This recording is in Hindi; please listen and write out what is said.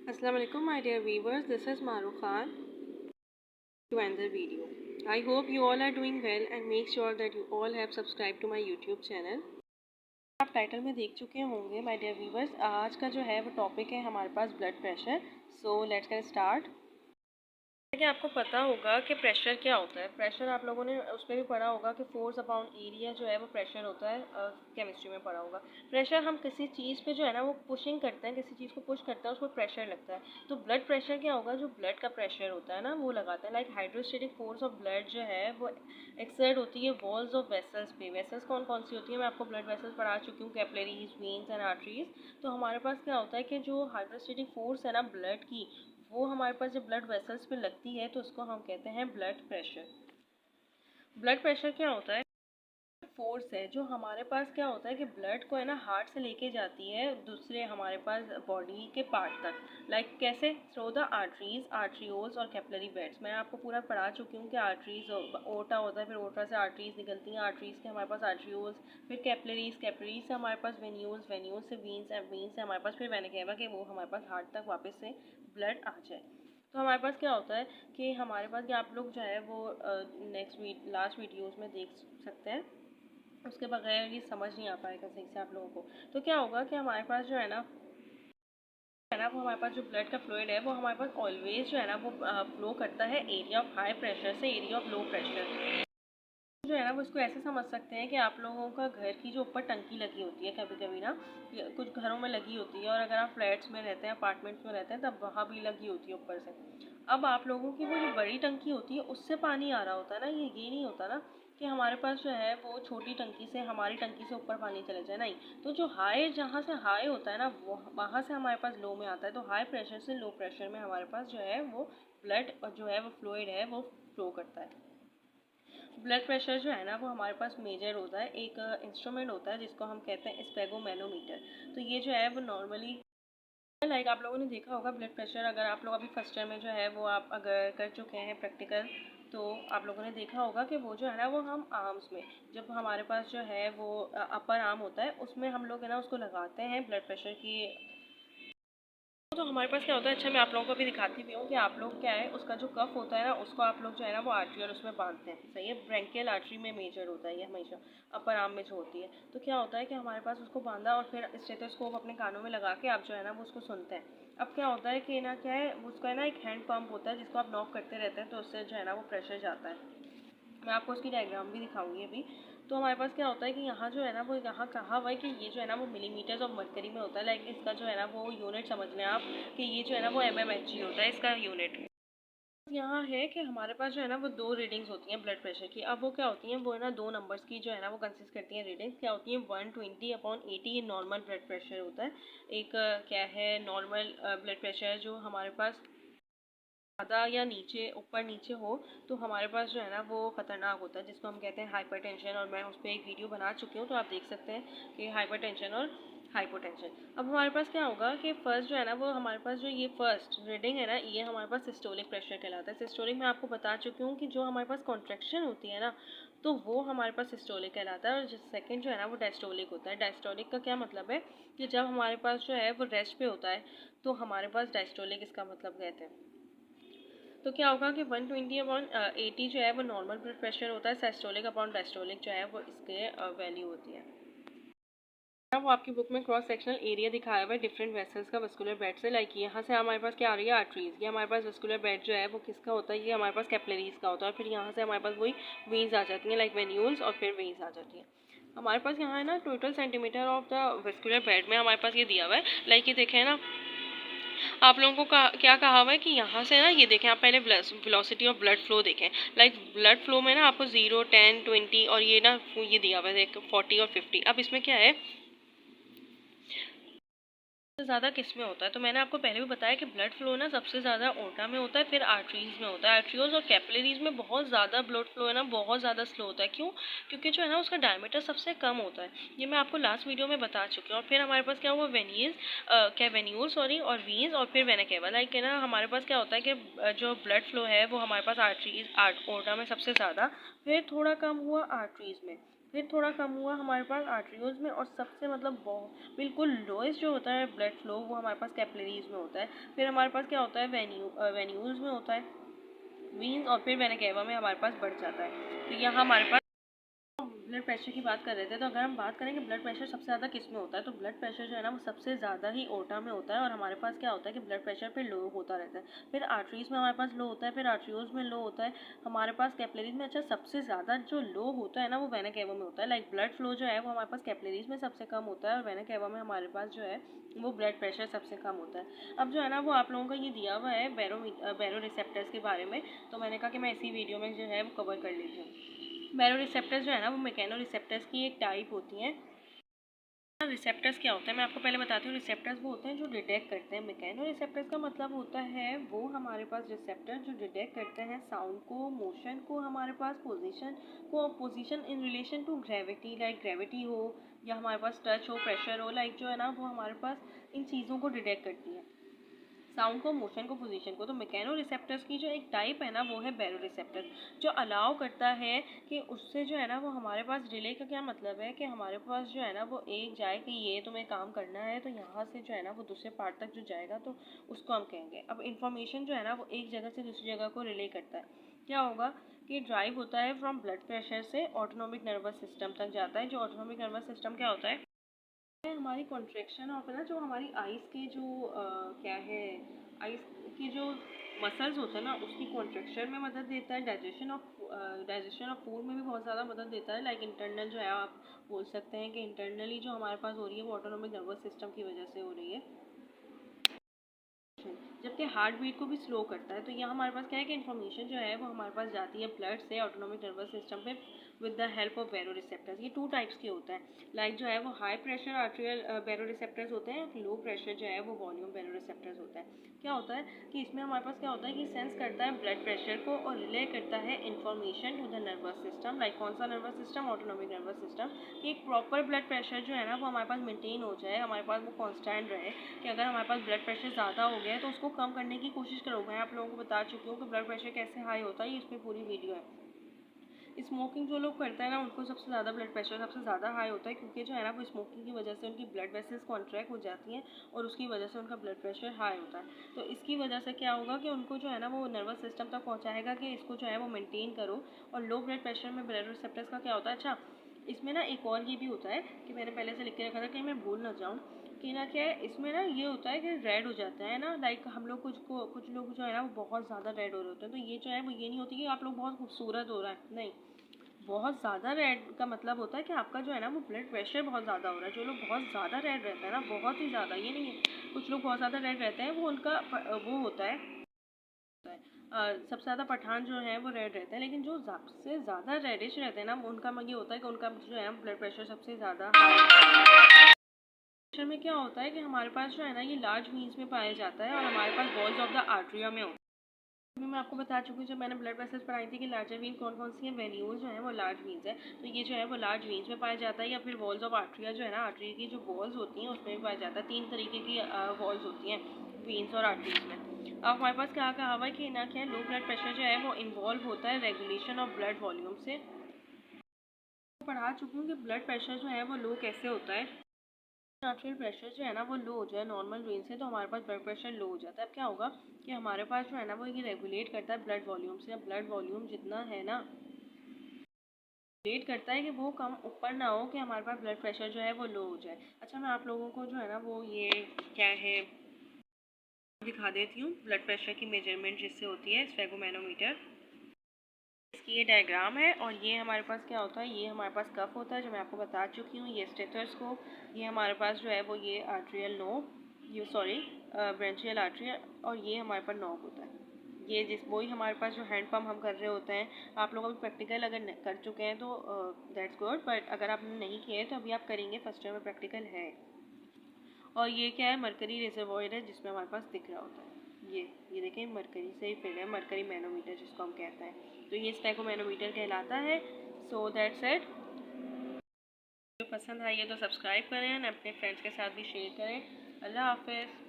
Assalamu alaikum my dear viewers, this is Maru Khan to another video. I hope you all are doing well and make sure that you all have subscribed to my YouTube channel. आप टाइटल में देख चुके होंगे माय डियर व्यूवर्स, आज का जो है वो टॉपिक है हमारे पास blood pressure. So let's get start. कि आपको पता होगा कि प्रेशर क्या होता है। प्रेशर आप लोगों ने उस पर भी पढ़ा होगा कि फोर्स अपॉन एरिया जो है वो प्रेशर होता है, केमिस्ट्री में पढ़ा होगा। प्रेशर हम किसी चीज़ पे जो है ना वो पुशिंग करते हैं, किसी चीज़ को पुश करते हैं, उसको प्रेशर लगता है। तो ब्लड प्रेशर क्या होगा, जो ब्लड का प्रेशर होता है ना वो लगाता है। Like hydrostatic force of blood जो है वो एक्सर्ट होती है वॉल्स ऑफ वेसल्स पे। वेसल्स कौन कौन सी होती है, मैं आपको ब्लड वेसल्स पढ़ा चुकी हूँ, कैपिलरीज, वेन्स एंड आर्टरीज। तो हमारे पास क्या होता है कि जो हाइड्रोस्टेटिक फोर्स है ना ब्लड की, वो हमारे पास जब ब्लड वेसल्स पे लगती है तो उसको हम कहते हैं ब्लड प्रेशर। ब्लड प्रेशर क्या होता है, फोर्स है जो हमारे पास क्या होता है कि ब्लड को है ना हार्ट से लेके जाती है दूसरे हमारे पास बॉडी के पार्ट तक। लाइक कैसे, थ्रू द आर्टरीज, आर्ट्रियोल्स और कैपिलरी बेड्स। मैं आपको पूरा पढ़ा चुकी हूँ कि आर्टरीज ओटा होता है, फिर ओटा से आर्टरीज निकलती हैं, आर्टरीज के हमारे पास आर्ट्रियोल्स, फिर कैपिलरीज, कैपिलरीज से हमारे पास वेन्यूल्स, वेन्यूल्स से वीन्स, वीन्स से हमारे पास फिर वेना केवा कि वो हमारे पास हार्ट तक वापस से ब्लड आ जाए। तो हमारे पास क्या होता है कि हमारे पास, कि आप लोग जो है वो लास्ट वीडियोज़ में देख सकते हैं, उसके बगैर ये समझ नहीं आ पाएगा सही से आप लोगों को। तो क्या होगा कि हमारे पास जो है ना वो हमारे पास जो ब्लड का फ्लूइड है वो हमारे पास ऑलवेज जो है ना वो फ्लो करता है एरिया ऑफ हाई प्रेशर से एरिया ऑफ लो प्रेशर। जो है ना वो इसको ऐसे समझ सकते हैं कि आप लोगों का घर की जो ऊपर टंकी लगी होती है कभी कभी ना, कुछ घरों में लगी होती है, और अगर आप फ्लैट्स में रहते हैं, अपार्टमेंट्स में रहते हैं, तब वहाँ भी लगी होती है ऊपर से। अब आप लोगों की वो जो बड़ी टंकी होती है उससे पानी आ रहा होता है ना, ये नहीं होता ना कि हमारे पास जो है वो छोटी टंकी से, हमारी टंकी से ऊपर पानी चले जाए, नहीं। तो जो हाई, जहाँ से हाई होता है ना वो वहाँ से हमारे पास लो में आता है। तो हाई प्रेशर से लो प्रेशर में हमारे पास जो है वो ब्लड जो है वो फ्लूइड है वो फ्लो करता है। ब्लड प्रेशर जो है ना वो हमारे पास मेजर होता है, एक इंस्ट्रूमेंट होता है जिसको हम कहते हैं स्पेगोमेनोमीटर। तो ये जो है वो नॉर्मली, लाइक आप लोगों ने देखा होगा ब्लड प्रेशर, अगर आप लोग अभी फर्स्ट ईयर में जो है वो आप अगर कर चुके हैं प्रैक्टिकल, तो आप लोगों ने देखा होगा कि वो जो है ना वो हम आर्म्स में, जब हमारे पास जो है वो अपर आर्म होता है उसमें हम लोग है ना उसको लगाते हैं ब्लड प्रेशर की। तो हमारे पास क्या होता है, अच्छा मैं आप लोगों को भी दिखाती भी हूँ कि आप लोग क्या है, उसका जो कफ होता है ना उसको आप लोग जो है ना वो आर्टरी और उसमें बांधते हैं। सही है, ब्रेंकियल आर्टरी में मेजर होता है ये हमेशा, अपर आर्म में जो होती है। तो क्या होता है कि हमारे पास उसको बांधा और फिर स्टेथोस्कोप अपने कानों में लगा के आप जो है ना वो उसको सुनते हैं। अब क्या होता है कि ना क्या है, उसका है ना एक हैंड पंप होता है जिसको आप नॉक करते रहते हैं, तो उससे जो है ना वो प्रेशर जाता है। मैं आपको उसकी डायग्राम भी दिखाऊंगी अभी। तो हमारे पास क्या होता है कि यहाँ जो है ना वो, यहाँ कहा हुआ है कि ये जो है ना वो मिलीमीटर्स ऑफ मरकरी में होता है। लाइक इसका जो है ना वो यूनिट समझ लें आप कि ये जो है ना वो mmHg होता है इसका यूनिट। यहाँ है कि हमारे पास जो है ना वो दो रीडिंग्स होती हैं ब्लड प्रेशर की। अब वो क्या होती हैं, वो है ना दो नंबर्स की जो है ना वो कंसिस्ट करती हैं रीडिंग्स। क्या होती हैं, 120/80 ये नॉर्मल ब्लड प्रेशर होता है। एक क्या है, नॉर्मल ब्लड प्रेशर जो हमारे पास ज़्यादा या नीचे, ऊपर नीचे हो तो हमारे पास जो है ना वो ख़तरनाक होता है, जिसको हम कहते हैं हाइपरटेंशन। और मैं उस पर एक वीडियो बना चुकी हूँ, तो आप देख सकते हैं कि हाइपरटेंशन और हाइपोटेंशन। अब हमारे पास क्या होगा कि फर्स्ट जो है ना वो हमारे पास जो ये फर्स्ट रीडिंग है ना, ये हमारे पास सिस्टोलिक प्रेशर कहलाता है। सिस्टोलिक मैं आपको बता चुकी हूँ कि जो हमारे पास कॉन्ट्रैक्शन होती है ना, तो वो हमारे पास सिस्टोलिक कहलाता है। और जो सेकंड जो है ना वो डायस्टोलिक होता है। डायस्टोलिक का क्या मतलब है कि जब हमारे पास जो है वो रेस्ट पे होता है तो हमारे पास डायस्टोलिक इसका मतलब कहते हैं। तो क्या होगा कि 120/80 जो है वो नॉर्मल ब्लड प्रेशर होता है, सिस्टोलिक अपॉन डायस्टोलिक जो है वो इसके वैल्यू होती है। वो आपकी बुक में क्रॉस सेक्शनल एरिया दिखाया हुआ है डिफरेंट वेसल्स का वस्कुलर बेड से। लाइक यहाँ से हमारे पास क्या आ रही है, आर्टरीज। ये हमारे पास वस्कुलर बेड जो है वो किसका होता है, ये हमारे पास कैपिलरीज का होता है। और फिर यहाँ से हमारे पास वही वेन्स आ जाती हैं, लाइक वेन्यूल्स, और फिर वेन्स आ जाती हैं। हमारे पास यहाँ है ना total centimetre of the vascular bed में हमारे पास ये दिया हुआ है। लाइक ये देखें ना, आप लोगों को क्या कहा हुआ है कि यहाँ से ना ये देखें, आप पहले वेलोसिटी ऑफ ब्लड फ्लो देखें। लाइक ब्लड फ्लो में ना आपको 0, 10, 20 और ये ना ये दिया हुआ है 40 और 50। अब इसमें क्या है, सबसे ज़्यादा किस में होता है, तो मैंने आपको पहले भी बताया कि ब्लड फ्लो ना सबसे ज़्यादा ओटा में होता है, फिर आर्टरीज में होता है। आर्टरीज और कैपिलरीज में बहुत ज़्यादा ब्लड फ्लो है ना बहुत ज़्यादा स्लो होता है। क्यों? क्योंकि जो है ना उसका डायमीटर सबसे कम होता है। ये मैं आपको लास्ट वीडियो में बता चुकी हूँ। और फिर हमारे पास क्या हुआ, वेन्यूल सॉरी, और वीन्स, और फिर वेना केवा। लाइक है ना हमारे पास क्या होता है कि जो ब्लड फ्लो है वो हमारे पास आर्टरीज ओटा में सबसे ज़्यादा, फिर थोड़ा कम हुआ आर्टरीज में, फिर थोड़ा कम हुआ हमारे पास आर्टरियोज में, और सबसे मतलब बिल्कुल लोएस्ट जो होता है ब्लड फ्लो वो हमारे पास कैपिलरीज में होता है। फिर हमारे पास क्या होता है वेन्यूज में होता है, वीन्स, और फिर वेना केवा में हमारे पास बढ़ जाता है। तो यहाँ हमारे पास ब्लड प्रेशर की बात कर रहे थे, तो अगर हम बात करें कि ब्लड प्रेशर सबसे ज़्यादा किस में होता है, तो ब्लड प्रेशर जो है ना वो सबसे ज़्यादा ही ओटा में होता है। और हमारे पास क्या होता है कि ब्लड प्रेशर फिर लो होता रहता है, फिर आर्टरीज में हमारे पास लो होता है, फिर आर्टरियोज में लो होता है हमारे पास, कैपिलरीज में। अच्छा, सबसे ज़्यादा जो लो होता है ना वो वेना केवा में होता है। लाइक ब्लड फ्लो जो है वो हमारे पास कैपिलरीज में सबसे कम होता है, और वेना केवा में हमारे पास जो है वो ब्लड प्रेशर सबसे कम होता है। अब जो है ना वो आप लोगों का ये दिया हुआ है बैरो रिसेप्टर्स के बारे में, तो मैंने कहा कि मैं इसी वीडियो में जो है वो कवर कर लेती हूँ। बैरो रिसेप्टर्स जो है ना वो मैकेनो रिसेप्टर्स की एक टाइप होती हैं। रिसेप्टर्स क्या होता है मैं आपको पहले बताती हूँ। रिसेप्टर्स वो होते हैं जो डिटेक्ट करते हैं। मैकेनो रिसेप्टर्स का मतलब होता है वो हमारे पास रिसेप्टर जो डिटेक्ट करते हैं साउंड को, मोशन को, हमारे पास position in relation to gravity, like gravity हो या हमारे पास टच हो, प्रेशर हो, लाइक जो है ना वो हमारे पास इन चीज़ों को डिटेक्ट करती है, साउंड को, मोशन को, पोजीशन को। तो मैकेनो रिसेप्टर्स की जो एक टाइप है ना वो है बैरो रिसेप्टर, जो अलाउ करता है कि उससे जो है ना वो हमारे पास डिले का क्या मतलब है कि हमारे पास जो है ना वो एक जाए कि ये तुम्हें काम करना है, तो यहाँ से जो है ना वो दूसरे पार्ट तक जो जाएगा तो उसको हम कहेंगे। अब इंफॉर्मेशन जो है ना वो एक जगह से दूसरी जगह को रिले करता है। क्या होगा कि ड्राइव होता है फ्रॉम ब्लड प्रेशर से ऑटोनोमिक नर्वस सिस्टम तक जाता है। जो ऑटोनोमिक नर्वस सिस्टम क्या होता है, हमारी कॉन्ट्रैक्शन ऑफ है ना, जो हमारी आइज़ के जो क्या है, आइज़ के जो मसल्स होते हैं ना उसकी कॉन्ट्रैक्शन में मदद देता है। डाइजेशन ऑफ फूड में भी बहुत ज़्यादा मदद देता है। लाइक इंटरनल जो है आप बोल सकते हैं कि इंटरनली जो हमारे पास हो रही है वो ऑटोनोमिक नर्वस सिस्टम की वजह से हो रही है। जबकि हार्ट बीट को भी स्लो करता है। तो यहाँ हमारे पास क्या है कि इन्फॉर्मेशन जो है वो हमारे पास जाती है ब्लड से ऑटोनोमिक नर्वस सिस्टम पे with the help of baro receptors. ये 2 टाइप्स के होता है। लाइक जो है वो हाई प्रेशर आर्टेरियल बैरो रिसेप्टर्स होते हैं, और लो प्रेशर जो है वो वॉल्यूम बैरो रिसेप्टर्स होता है। क्या होता है कि इसमें हमारे पास क्या होता है कि सेंस करता है ब्लड प्रेशर को और रिले करता है information to the nervous system. Like कौन सा nervous system, autonomic nervous system, कि एक प्रॉपर ब्लड प्रेशर जो है ना वो हमारे पास मेंटेन हो जाए, हमारे पास वो कांस्टेंट रहे। कि अगर हमारे पास ब्लड प्रेशर ज़्यादा हो गया है तो उसको कम करने की कोशिश करो। मैं आप लोगों को बता चुकी हूँ कि ब्लड प्रेशर कैसे हाई होता है, ये इसमें पूरी वीडियो है। स्मोकिंग जो लोग करते हैं ना उनको सबसे ज़्यादा ब्लड प्रेशर सबसे ज़्यादा हाई होता है, क्योंकि जो है ना वो स्मोकिंग की वजह से उनकी ब्लड वेसल्स कॉन्ट्रैक्ट हो जाती हैं और उसकी वजह से उनका ब्लड प्रेशर हाई होता है। तो इसकी वजह से क्या होगा कि उनको जो है ना वो नर्वस सिस्टम तक पहुँचाएगा कि इसको जो है वो मेनटेन करो। और लो ब्लड प्रेशर में ब्लड रिसेप्टर्स का क्या होता है, अच्छा इसमें ना एक और ये भी होता है कि मैंने पहले से लिख के रखा था कि मैं भूल ना जाऊँ कि ना क्या है, इसमें ना ये होता है कि रेड हो जाता है ना। लाइक हम लोग कुछ लोग जो है ना वो बहुत ज़्यादा रेड हो रहे होते हैं। तो ये जो है वो ये नहीं होती कि आप लोग बहुत खूबसूरत हो रहा है, नहीं, बहुत ज़्यादा रेड का मतलब होता है कि आपका जो है ना वो ब्लड प्रेशर बहुत ज़्यादा हो रहा है। जो लोग बहुत ज़्यादा रेड रहते हैं ना, बहुत ही ज़्यादा, ये नहीं है कुछ लोग बहुत ज़्यादा रेड रहते हैं, वो उनका वो होता है सबसे ज़्यादा पठान जो है वो रेड रहते हैं। लेकिन जो सबसे ज़्यादा रेडिश रहते हैं ना उनका ये होता है कि उनका जो है ब्लड प्रेशर सबसे ज़्यादा प्रेशर में क्या होता है कि हमारे पास जो है ना ये लार्ज वीन्स में पाया जाता है और हमारे पास वॉल्स ऑफ द आर्टरिया में होता है। अभी मैं आपको बता चुकी हूँ जब मैंने ब्लड वेसल्स पढ़ाई थी कि लार्जर वीन कौन कौन सी है, वेन्यूल्स जो है वो लार्ज वीन्स है। तो ये जो है वो लार्ज वीन्स में पाया जाता है, या फिर वॉल्स ऑफ आर्टरिया जो है ना आर्टरी की जो वॉल्स होती हैं उसमें भी पाया जाता है। 3 तरीके की वॉल्स होती हैं वीन्स और आर्टरीज में। अब हमारे पास क्या कहा हुआ है कि ना क्या लो ब्लड प्रेशर जो है वो इन्वॉल्व होता है रेगुलेशन ऑफ ब्लड वॉल्यूम से। पढ़ा चुकी हूँ कि ब्लड प्रेशर जो है वो लो कैसे होता है। आर्टरियल प्रेशर जो है ना वो लो हो जाए नॉर्मल रेंज से तो हमारे पास ब्लड प्रेशर लो हो जाता है। अब क्या होगा कि हमारे पास जो है ना वो ये रेगुलेट करता है ब्लड वॉल्यूम से। अब ब्लड वॉल्यूम जितना है ना रेगुलेट करता है कि वो कम ऊपर ना हो कि हमारे पास ब्लड प्रेशर जो है वो लो हो जाए। अच्छा, मैं आप लोगों को जो है ना वो ये क्या है दिखा देती हूँ ब्लड प्रेशर की मेजरमेंट जिससे होती है स्फेगोमैनोमीटर। इसकी ये डायग्राम है और ये हमारे पास क्या होता है, ये हमारे पास कफ होता है जो मैं आपको बता चुकी हूँ। ये स्टेथोस्कोप, ये हमारे पास जो है वो ये आर्टरियल नोब, ये सॉरी ब्रेंचियल आर्टरी, और ये हमारे पास नोब होता है। ये वही हमारे पास जो हैंड पंप हम कर रहे होते हैं। आप लोग अभी प्रैक्टिकल अगर कर चुके हैं तो दैट्स गुड, बट अगर आपने नहीं किया है तो अभी आप करेंगे, फर्स्ट ईयर में प्रैक्टिकल है। और ये क्या है, मरकरी रिजर्वॉयर है जिसमें हमारे पास दिख रहा होता है। ये देखें मरकरी से ही फिल है, मरकरी मैनोमीटर जिसको हम कहते हैं। तो ये स्पेगोमैनोमीटर कहलाता है। So that's it. जो पसंद आई है तो सब्सक्राइब करें और अपने फ्रेंड्स के साथ भी शेयर करें। अल्लाह हाफिज़।